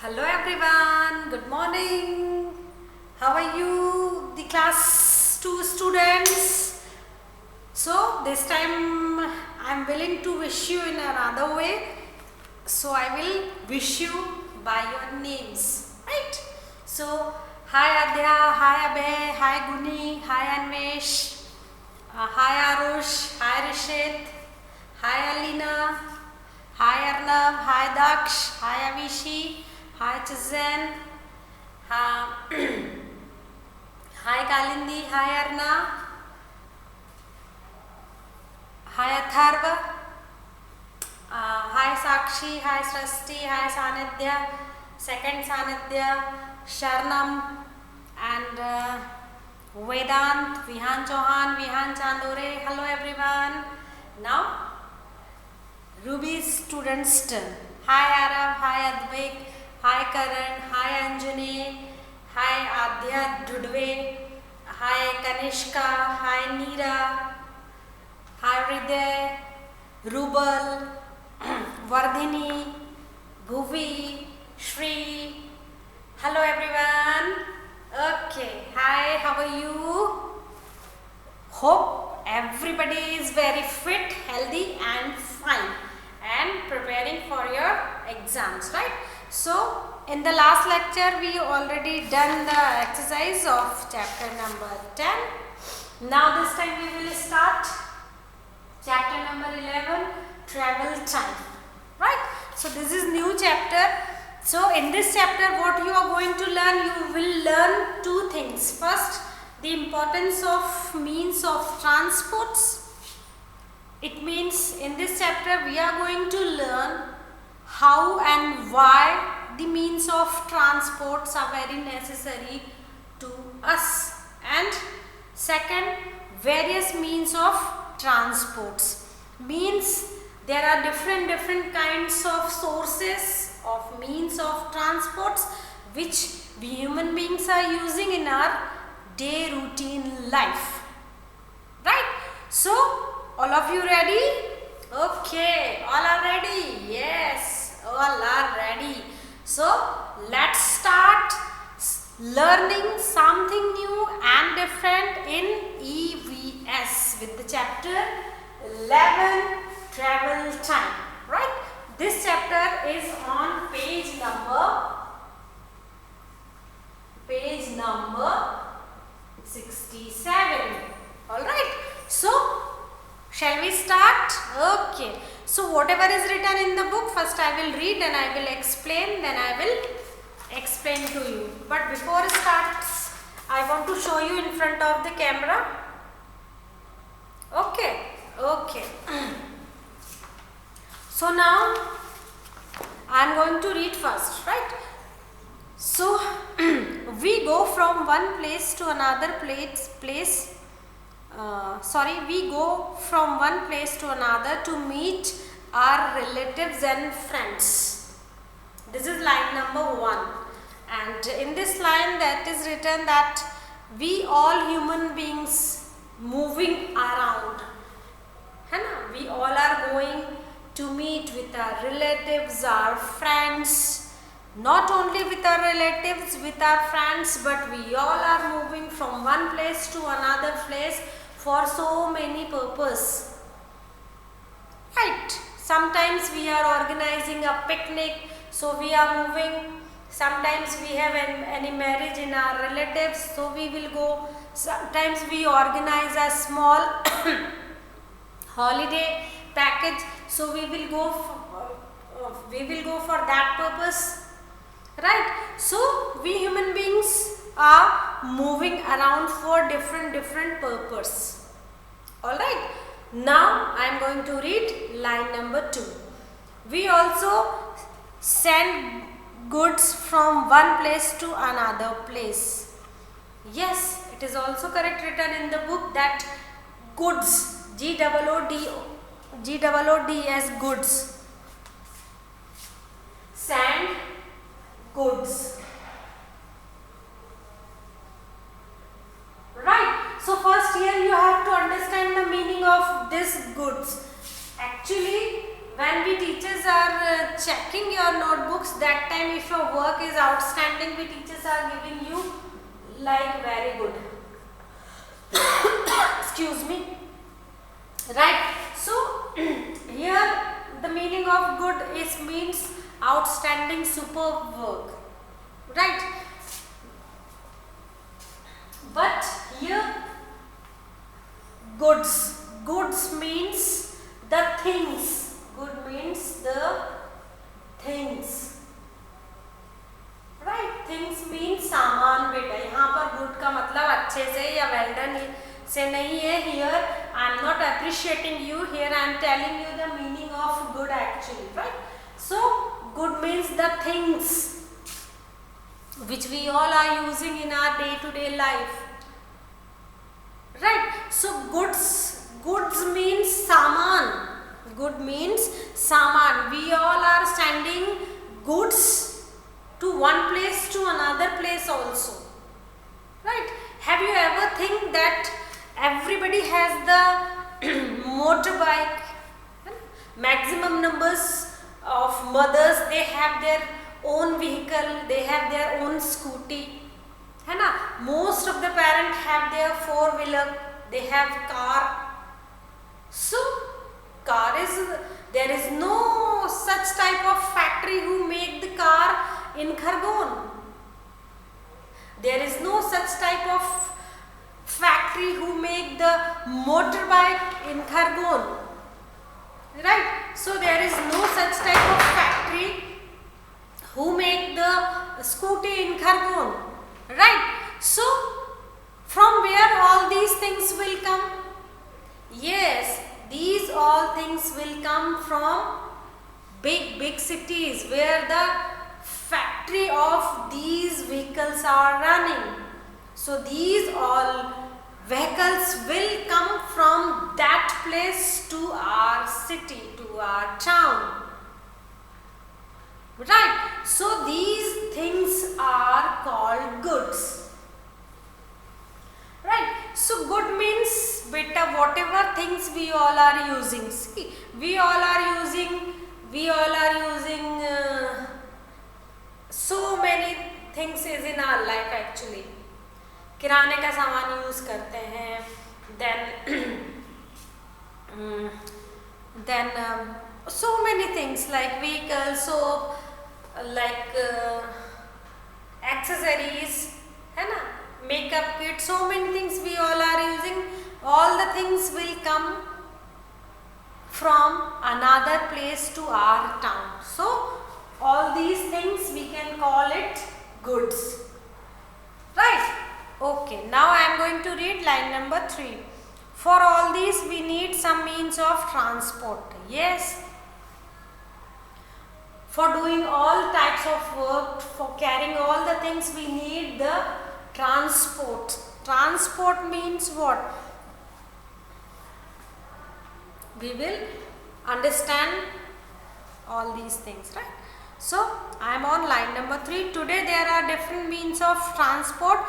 Hello everyone, good morning. How are you, the class 2 students? So this time I am willing to wish you in another way. So I will wish you by your names, right? So hi Adya, hi Abhay, hi Guni, hi Anvesh, hi Arush, hi Rishit, hi Alina, hi Arnav, hi Daksh, hi Avishi, hi Chizan, hi Kalindi, hi Arna, hi Atharva, hi Sakshi, hi Srasti, hi Sanidhya, second Sanidhya, Sharnam, and Vedant, Vihan Chauhan, Vihan Chandore. Hello everyone. Now Ruby's students turn. Hi Arav, hi Advik, hi Karan, hi Anjani, hi Adya Dudve, hi Kanishka, hi Neera, hi Hriday, Rubal, Vardhini, Bhuvi, Shri. Hello everyone. Okay, hi, how are you? Hope everybody is very fit, healthy and fine and preparing for your exams, right? So in the last lecture we already done the exercise of chapter number 10. Now this time we will start chapter number 11, travel time, right? So this is new chapter. So in this chapter what you are going to learn, you will learn two things. First, the importance of means of transports. It means in this chapter we are going to learn how and why the means of transports are very necessary to us, and second, various means of transports. Means there are different kinds of sources of means of transports which we human beings are using in our day routine life, right? So all of you ready? Okay, all are ready? Yes, all are ready. So let's start learning something new and different in EVS with the chapter 11, travel time, right? This chapter is on page number 67. All right. So shall we start? Okay. So whatever is written in the book, first I will read, then I will explain, then I will explain to you. But before it starts, I want to show you in front of the camera. Okay. Okay. So now I am going to read first, right? So we go from one place to another we go from one place to another to meet our relatives and friends. This is line number 1, and in this line that is written that we all human beings moving around, we all are going to meet with our relatives, our friends. Not only with our relatives, with our friends, but we all are moving from one place to another place for so many purposes, right? Sometimes we are organizing a picnic, so we are moving. Sometimes we have any marriage in our relatives, so we will go. Sometimes we organize a small holiday package, so we will go for that purpose, right? So we human beings are moving around for different purpose. All right, now I am going to read line number 2. We also send goods from one place to another place. Yes, it is also correct written in the book that goods, G-O-O-D-S, goods, send goods, right? So first here you have to understand the meaning of this goods. Actually when when we teachers are checking your notebooks, that time if your work is outstanding, we teachers are giving you like very good. Excuse me. Right. So here the meaning of good is means outstanding, superb work. Right. But here goods means the things. Good means the things. Right. Things means सामान बेटा. यहाँ पर good का मतलब अच्छे से या well done से नहीं है. Here I am not appreciating you. Here I am telling you the meaning of good actually. Right. So good means the things which we all are using in our day-to-day life. Right. So goods means saman. Good means saman. We all are sending goods to one place to another place also. Right. Have you ever think that everybody has the motorbike? Maximum numbers of mothers, they have their own vehicle, they have their own scooty. है ना? Most of the parents have their four-wheeler, they have car. So there is no such type of factory who make the car in Khargone. There is no such type of factory who make the motorbike in Khargone. Right? So there is no such type of factory who make the scooty in Khargone. Right? So from where all these things will come? Yes, these all things will come from big cities where the factory of these vehicles are running. So these all vehicles will come from that place to our city, to our town. Right. So these things are called goods. Right. So good means beta whatever things we all are using. See, we all are using so many things is in our life actually. किराने का सामान use करते हैं. Then so many things like vehicles, soap, like accessories, है ना, makeup kit, so many things we all are using. All the things will come from another place to our town. So all these things we can call it goods. Right? Okay, now I am going to read line number 3. For all these we need some means of transport. Yes. For doing all types of work, for carrying all the things, we need the transport. Transport means what? We will understand all these things, right? So I am on line number 3. Today there are different means of transport.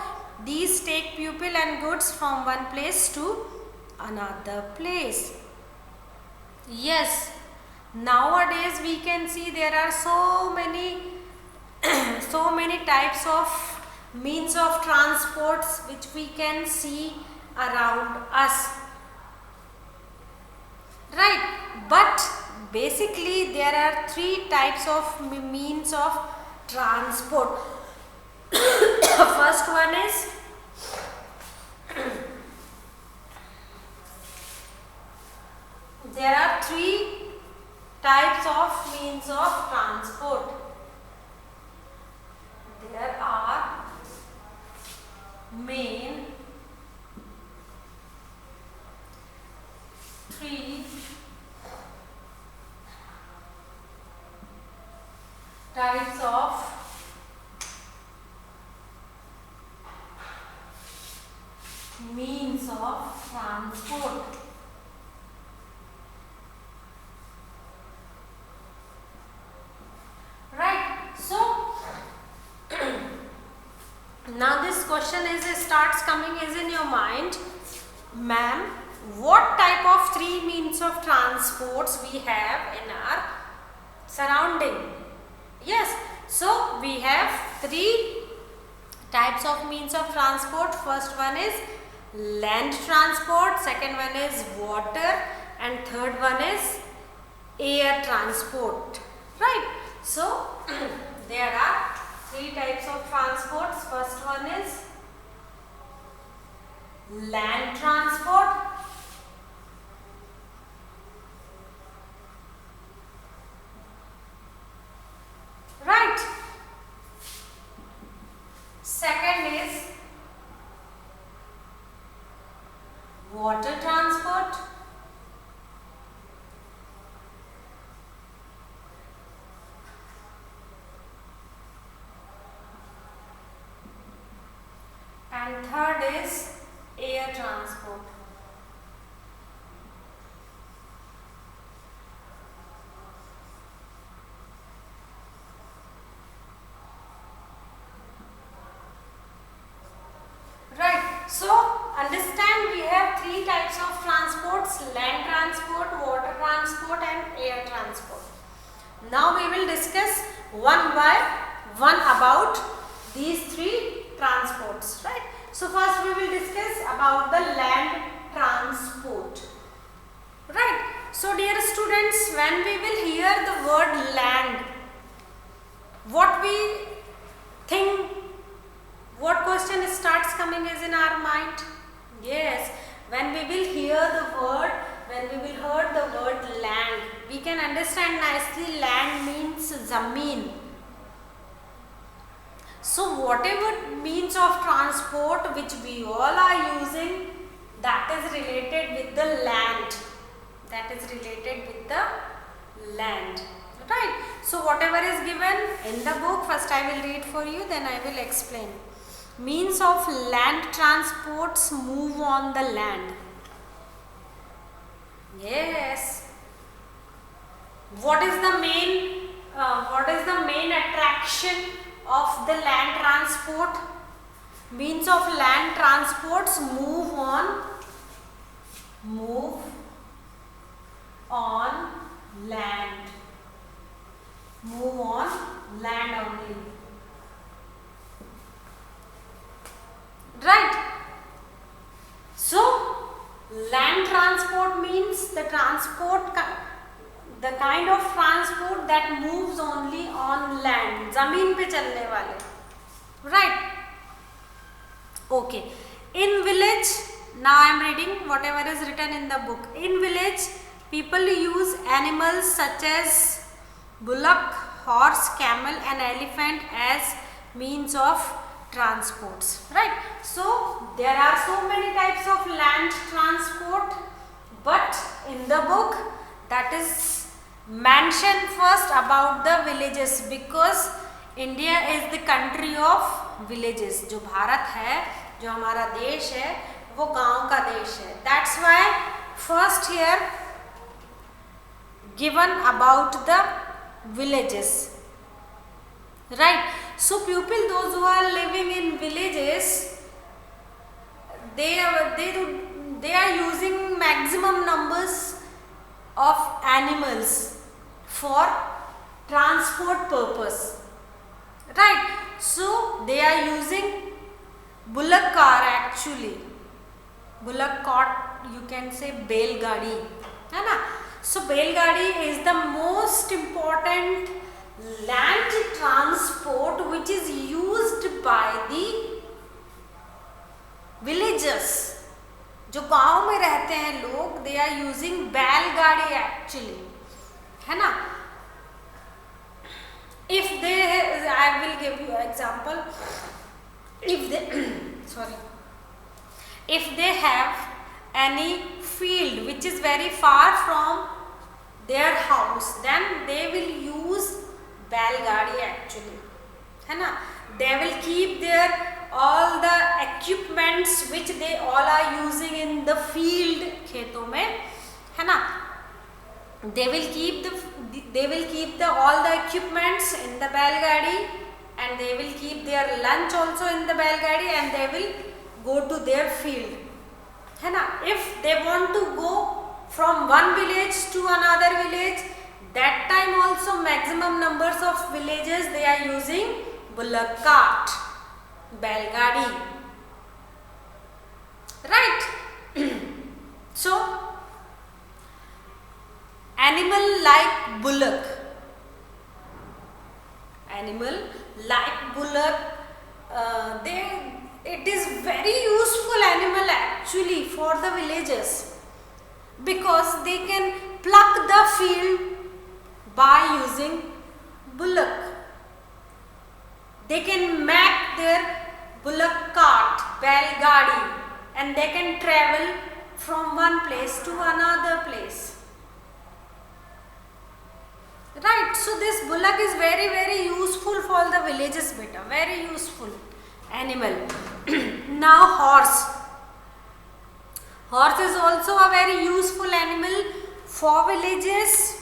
These take people and goods from one place to another place. Yes, nowadays we can see there are so many types of means of transports which we can see around us. Right, but basically there are 3 types of means of transport. First one is there are 3 types of means of transport. There are main 3 types of means of transport. Right. So now this question starts coming in your mind, ma'am, what type of 3 means of transports we have in our surrounding. Yes, so we have three types of means of transport. First one is land transport, second one is water, and third one is air transport, right? So there are three types of transports. First one is land transport, right? Second is water transport, and third is air transport. Right, so understand we have three types of transports: land transport, water transport, and air transport. Now we will discuss one by one about these three transports, right? So first we will discuss about the land transport, right? So dear students, when we will hear the word land, what we think, what question starts coming is in our mind? Yes, when we will hear the word, when we will hear the word land, we can understand nicely land means zameen. So whatever means of transport which we all are using, that is related with the land. That is related with the land, right? So whatever is given in the book, first I will read for you, then I will explain. Means of land transports move on the land. Yes. What is the main attraction of the land transport? Means of land transports move on land. Move on land only. Right. So land transport means the kind of transport that moves only on land, zameen pe chalne wale, right? Okay. In village, now I am reading whatever is written in the book. In village, people use animals such as bullock, horse, camel, and elephant as means of transports, right? So there are so many types of land transport, but in the book that is mentioned first about the villages, because India is the country of villages. जो भारत है, जो हमारा देश है, वो गांव का देश है. That's why first here given about the villages, right? So people, those who are living in villages, they are using maximum numbers of animals for transport purpose, right? So they are using bullock car actually. Bullock cart, you can say बैल गाड़ी, है ना? So बैल गाड़ी is the most important land transport which is used by the villagers. जो गांव में रहते हैं लोग, they are using बैलगाड़ी actually, है ना? If they, I will give you an example. If they have any field which is very far from their house, then they will use बैलगाड़ी actually, है ना? They will keep their all the equipments which they all are using in the field, खेतों में, है ना? They will keep the all the equipments in the बैलगाड़ी, and they will keep their lunch also in the बैलगाड़ी, and they will go to their field, है ना? If they want to go from one village to another village, that time also maximum numbers of villages they are using bullock cart, बैलगाड़ी, right? So animal like bullock, it is very useful animal actually for the villages, because they can pluck the field by using bullock. They can make their bullock cart, बैलगाड़ी, and they can travel from one place to another place, right? So this bullock is very very useful for the villages, beta, very useful animal. Now horse is also a very useful animal for villages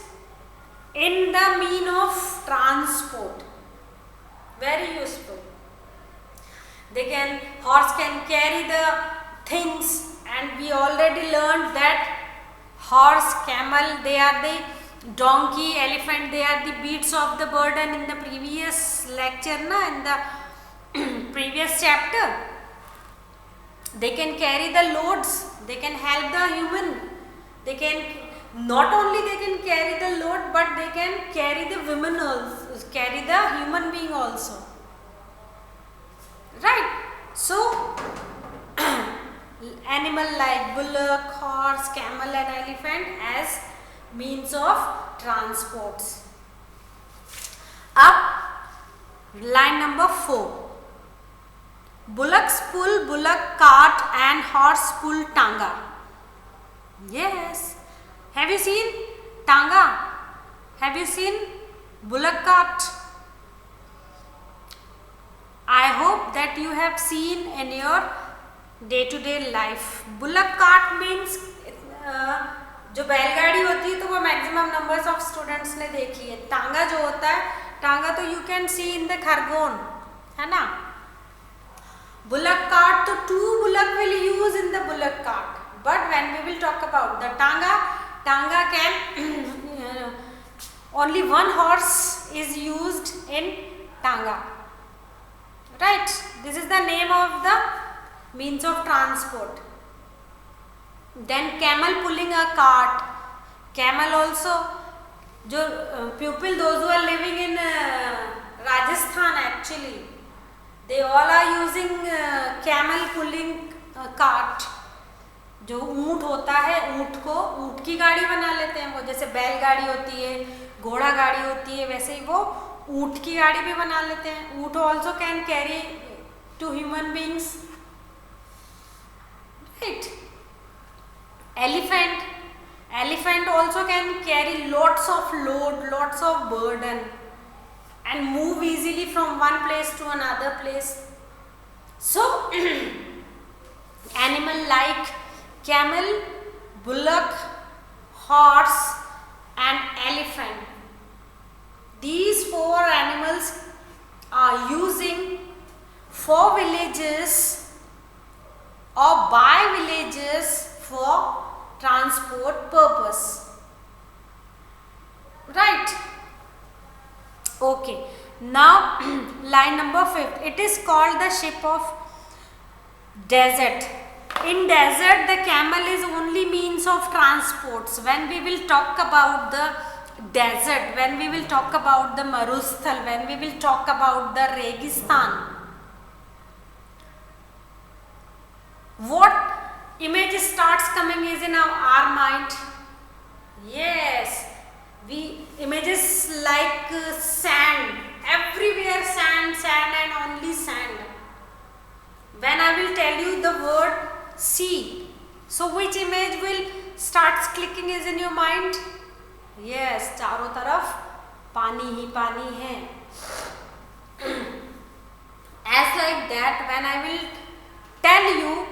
in the mean of transport, very useful. Horse can carry the things, and we already learned that horse, camel, they are the donkey, elephant, they are the beasts of the burden in the previous lecture, in the previous chapter. They can carry the loads, they can help the human, they can not only they can carry the load, but they can carry the women also, carry the human being also, right? So animal like bullock, horse, camel and elephant as means of transports. Up line number 4. Bullocks pull bullock cart and horse pull tanga. Yes. Have you seen tanga? Have you seen bullock cart? I hope that you have seen in your day-to-day life. Bullock cart means जो बैलगाड़ी होती है तो वो maximum numbers of students ने देखी है. टांगा जो होता है, टांगा तो you can see in the Khargone, है ना. बुलक कार्ट तो 2 bullock will use in the bullock cart, but when we will talk about the tonga can only 1 horse is used in tanga, right? This is the name of the means of transport. Then camel pulling a cart. Camel also, जो pupil, those who are living in Rajasthan actually, they all are using camel pulling cart. जो ऊंट होता है, ऊंट की गाड़ी बना लेते हैं वो, जैसे बैलगाड़ी होती है, घोड़ा गाड़ी होती है, वैसे ही वो ऊंट की गाड़ी भी बना लेते हैं. ऊंट also can carry 2 human beings, right? Elephant also can carry lots of load, lots of burden, and move easily from one place to another place. So animal like camel, bullock, horse and elephant, these 4 animals are using for villages or by villages for transport purpose, right? Okay, now line number 5. It is called the ship of desert. In desert, the camel is only means of transports. When we will talk about the desert, when we will talk about the Marusthal, when we will talk about the Registan, what image starts coming is in our mind? Yes, images like sand, everywhere sand and only sand. When I will tell you the word sea, so which image will starts clicking is in your mind? Yes, चारों तरफ पानी ही पानी है. As like that, when I will tell you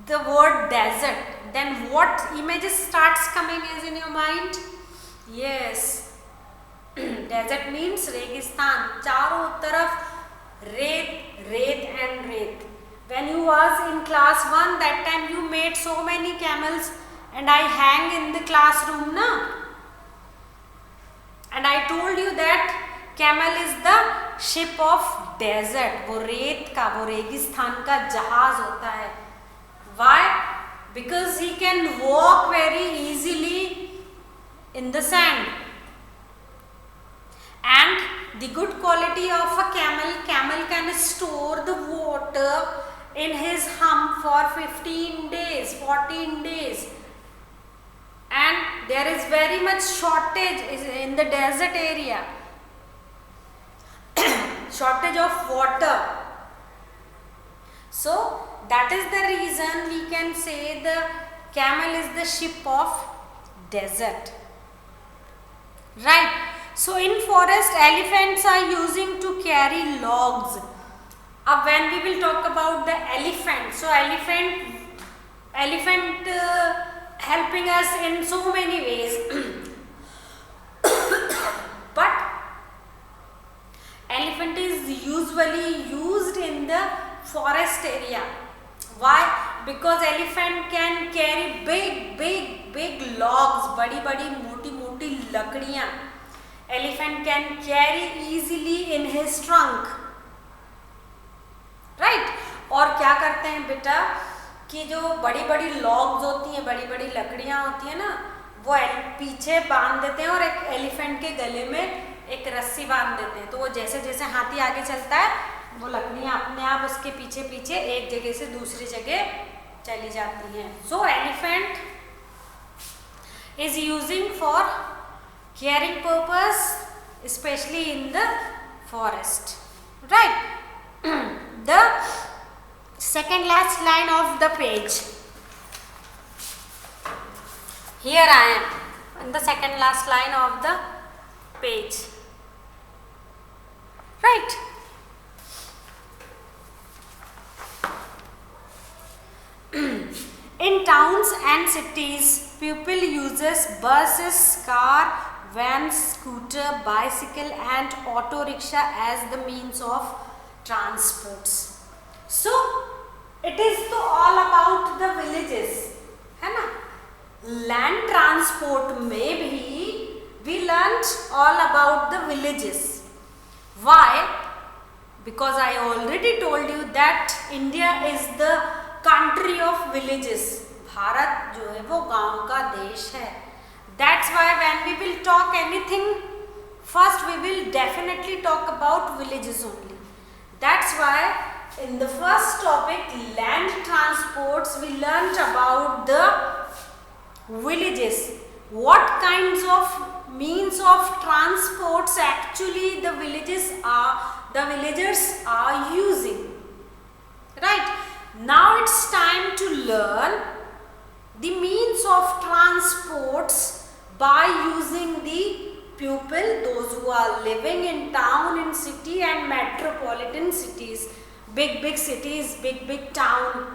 the word desert, then what images starts coming is in your mind? Yes, desert means Registan, चारों तरफ रेत and रेत. When you was in class 1, that time you made so many camels and I hang in the classroom, na? Camel is the ship of desert, वो रेत का, वो रेगिस्तान का जहाज होता है. Why? Because he can walk very easily in the sand. And the good quality of a camel can store the water in his hump for 15 days, 14 days. And there is very much shortage in the desert area. Shortage of water. So that is the reason we can say the camel is the ship of desert. Right. So in forest, elephants are using to carry logs. When we will talk about the elephant, so elephant helping us in so many ways. But elephant is usually used in the forest area. Why? Because elephant can carry big logs, बड़ी मोटी लकड़ियाँ. Elephant can carry easily in his trunk. Right? और क्या करते हैं बेटा कि जो बड़ी logs होती हैं, बड़ी लकड़ियाँ होती हैं ना, वो पीछे बांध देते हैं और एक एलिफेंट के गले में एक रस्सी बांध देते हैं. तो वो जैसे जैसे हाथी आगे चलता है, वो लकड़ियाँ अपने आप उसके पीछे एक जगह से दूसरी जगह चली जाती हैं. So elephant is using for carrying purpose, especially in the forest. Right? The second last line of the page. Here I am in the second last line of the page. Right? In towns and cities, people uses buses, car, vans, scooter, bicycle and auto rickshaw as the means of transports. So it is to all about the villages, है ना. Land transport में भी we learnt all about the villages. Why? Because I already told you that India is the country of villages. Bharat जो है वो गांव का देश है. That's why when we will talk anything, first we will definitely talk about villages only. That's why in the first topic, land transports, we learnt about the villages. What kinds of means of transports actually the villagers are using. Right? Now it's time to learn the means of transports by using the people, those who are living in town, in city and metropolitan cities, big cities, big town.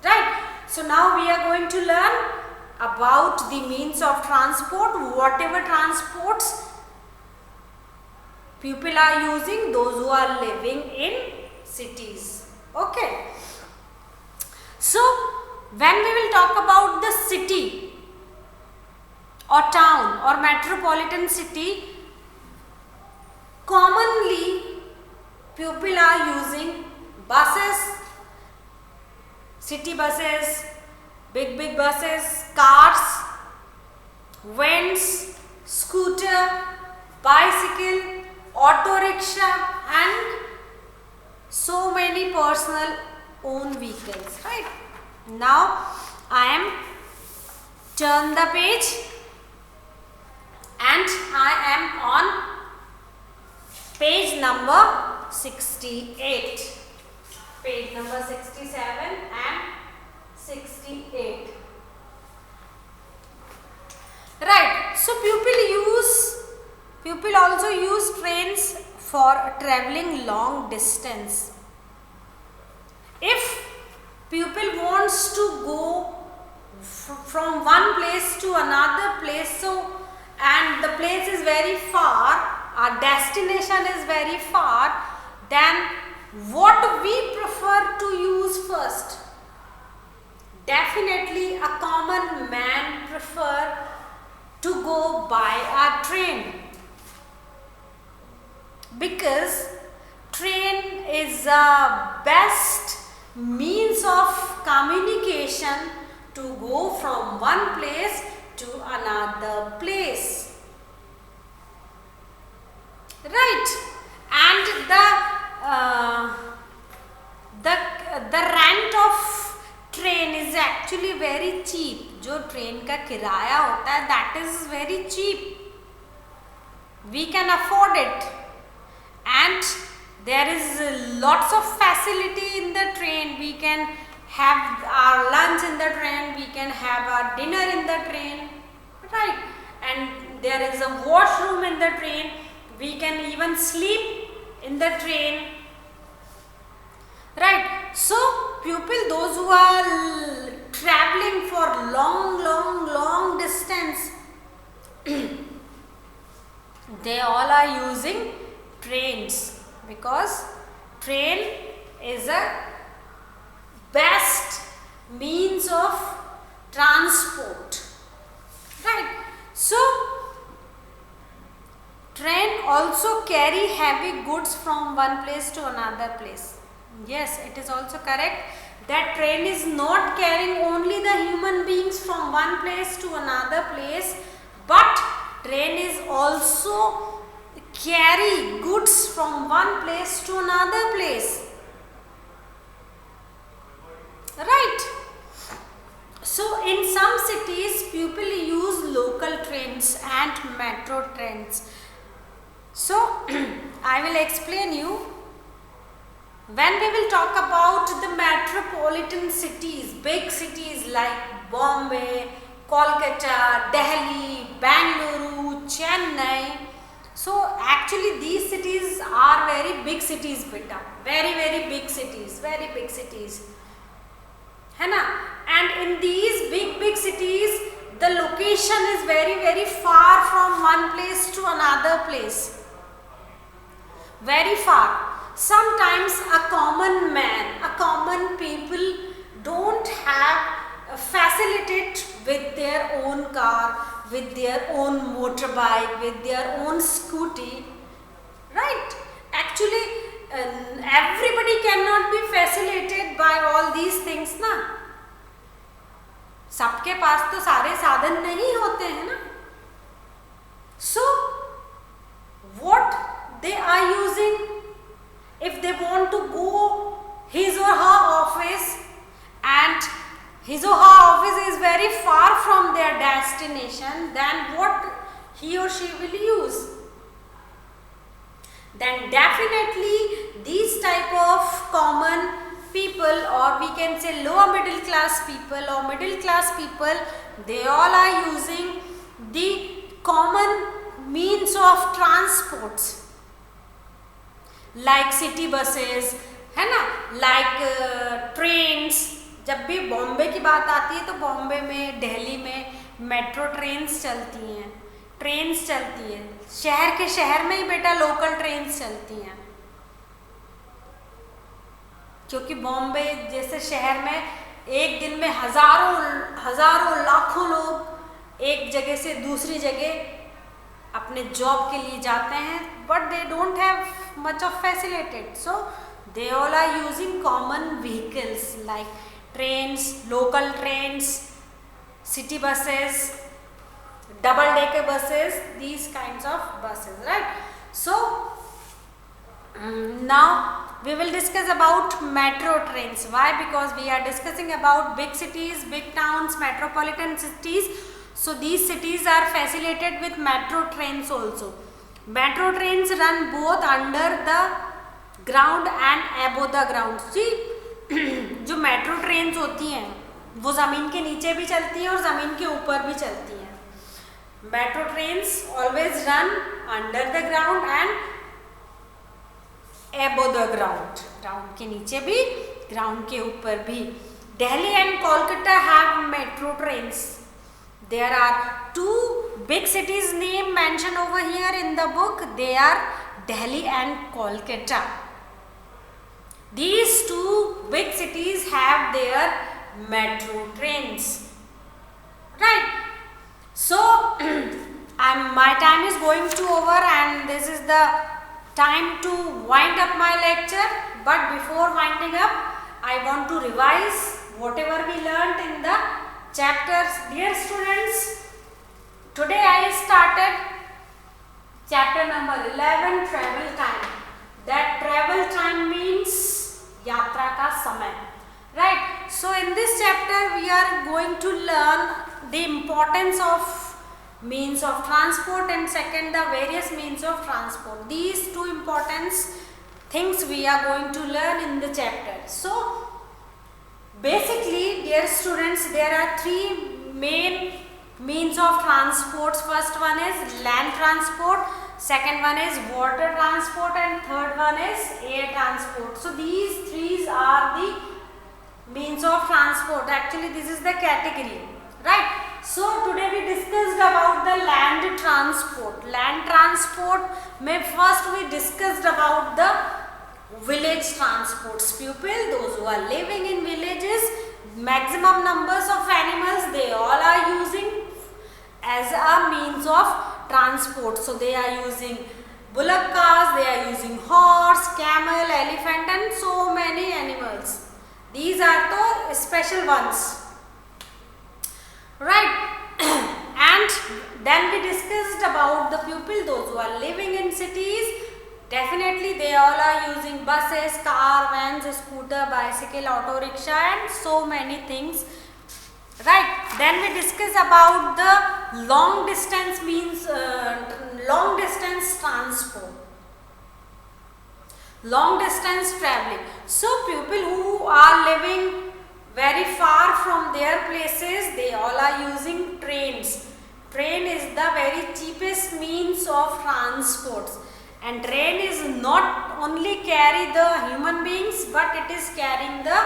Right? So now we are going to learn about the means of transport, whatever transports people are using, those who are living in cities. Okay. So when we will talk about the city or town or metropolitan city, commonly people are using buses, city buses, big buses, cars, vans, scooter, bicycle, auto rickshaw and so many personal own vehicles. Right? Now I am turn the page and I am on page number 68. Page number 67 and 68. Right. So people also use trains for traveling long distance. If people wants to go from one place to another place, and the place is very far, our destination is very far, then what we prefer to use first? Definitely a common man prefer to go by a train. because train is the best means of communication to go from one place to another place. Right? And the rent of train is actually very cheap. जो train का किराया होता है that is very cheap. We can afford it, and there is lots of facility in the train. We can have our lunch in the train, we can have our dinner in the train, right? And there is a washroom in the train. We can even sleep in the train, right? So people, those who are traveling for long distance, they all are using trains, because train is a best means of transport, right? So train also carry heavy goods from one place to another place. Yes, it is also correct that train is not carrying only the human beings from one place to another place, but train is also carry goods from one place to another place, right? So in some cities people use local trains and metro trains. So I will explain you. When we will talk about the metropolitan cities, big cities like Bombay, Kolkata, Delhi, Bangalore, Chennai. So actually these cities are very big cities, beta. Very big cities, very big cities. है ना? And in these big cities, the location is very far from one place to another place. Very far. Sometimes a common man, a common people don't have facilitated with their own car, with their own motorbike, with their own scooty, right? Actually, everybody cannot be facilitated by all these things, ना? सबके पास तो सारे साधन नहीं होते हैं ना? So, what they are using? If they want to go his or her office, and his or her office is very far from their destination, then what he or she will use? Then definitely these type of common people, or we can say lower middle class people or middle class people, they all are using the common means of transports, like city buses, है ना, like trains. जब भी बॉम्बे की बात आती है तो बॉम्बे में, दिल्ली में मेट्रो ट्रेन्स चलती हैं, ट्रेन्स चलती है, शहर के शहर में ही बेटा लोकल ट्रेन्स चलती हैं, क्योंकि बॉम्बे जैसे शहर में एक दिन में हजारों लाखों लोग एक जगह से दूसरी जगह अपने जॉब के लिए जाते हैं, but they don't have much of facilitated, so they all are using common vehicles like trains, local trains, city buses, double decker buses, these kinds of buses, right? So now we will discuss about metro trains. Why? Because we are discussing about big cities, big towns, metropolitan cities. So these cities are facilitated with metro trains also. Metro trains run both under the ground and above the ground. See, जो metro trains होती हैं वो ज़मीन के नीचे भी चलती हैं और ज़मीन के ऊपर भी चलती हैं. Metro trains always run under the ground and above the ground. Ground के नीचे भी, ग्राउंड के ऊपर भी. Delhi and Kolkata have metro trains. There are two big cities name mentioned over here in the book. They are Delhi and Kolkata. These two big cities have their metro trains, right? So my time is going to over, and this is the time to wind up my lecture, but before winding up, I want to revise whatever we learnt in the chapters. Dear students, today I started chapter number 11, travel time. That travel time means yatra ka samay, right? So in this chapter we are going to learn the importance of means of transport and second the various means of transport. These two important things we are going to learn in the chapter. So basically, dear students, there are three main means of transport. First one is land transport, second one is water transport, and third one is air transport. So these three are the means of transport. Actually this is the category, right? So today we discussed about the land transport. Land transport में first we discussed about the village transports. People, those who are living in villages, maximum numbers of animals they all are using as a means of transport. So they are using bullock cars, they are using horse, camel, elephant and so many animals. These are the special ones. Right. And then we discussed about the people, those who are living in cities. Definitely they all are using buses, car, vans, scooter, bicycle, auto rickshaw and so many things. Right. Then we discuss about the long distance means long distance transport. Long distance traveling. So people who are living very far from their places, they all are using trains. Train is the very cheapest means of transport, and train is not only carry the human beings but it is carrying the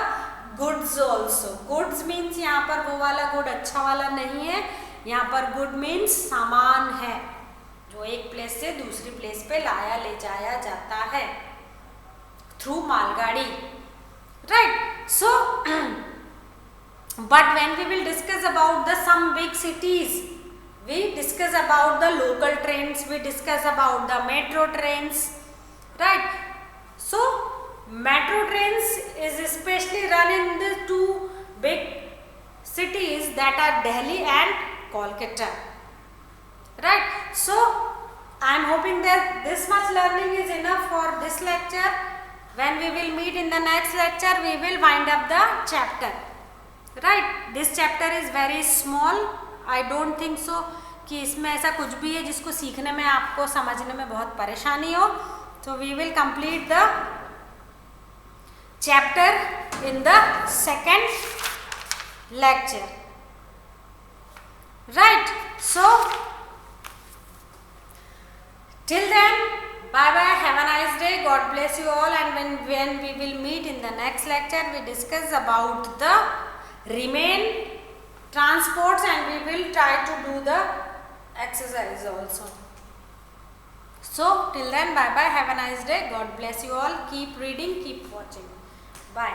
goods also. Goods means यहाँ पर वो वाला good अच्छा वाला नहीं है, यहाँ पर good means सामान है जो एक प्लेस से दूसरी प्लेस पे लाया ले जाया जाता है through मालगाड़ी, right? So but when we will discuss about the some big cities, we discuss about the local trains, we discuss about the metro trains, right? So metro trains is especially run in the two big cities that are Delhi and Kolkata, right? So I am hoping that this much learning is enough for this lecture. When we will meet in the next lecture, we will wind up the chapter. Right, this chapter is very small. I don't think so कि इसमें ऐसा कुछ भी है जिसको सीखने में आपको समझने में बहुत परेशानी हो. So we will complete the chapter in the second lecture. Right. So till then, bye bye. Have a nice day. God bless you all. And when we will meet in the next lecture, we discuss about the remain transports and we will try to do the exercise also. So till then, bye bye, have a nice day, God bless you all, keep reading, keep watching, bye.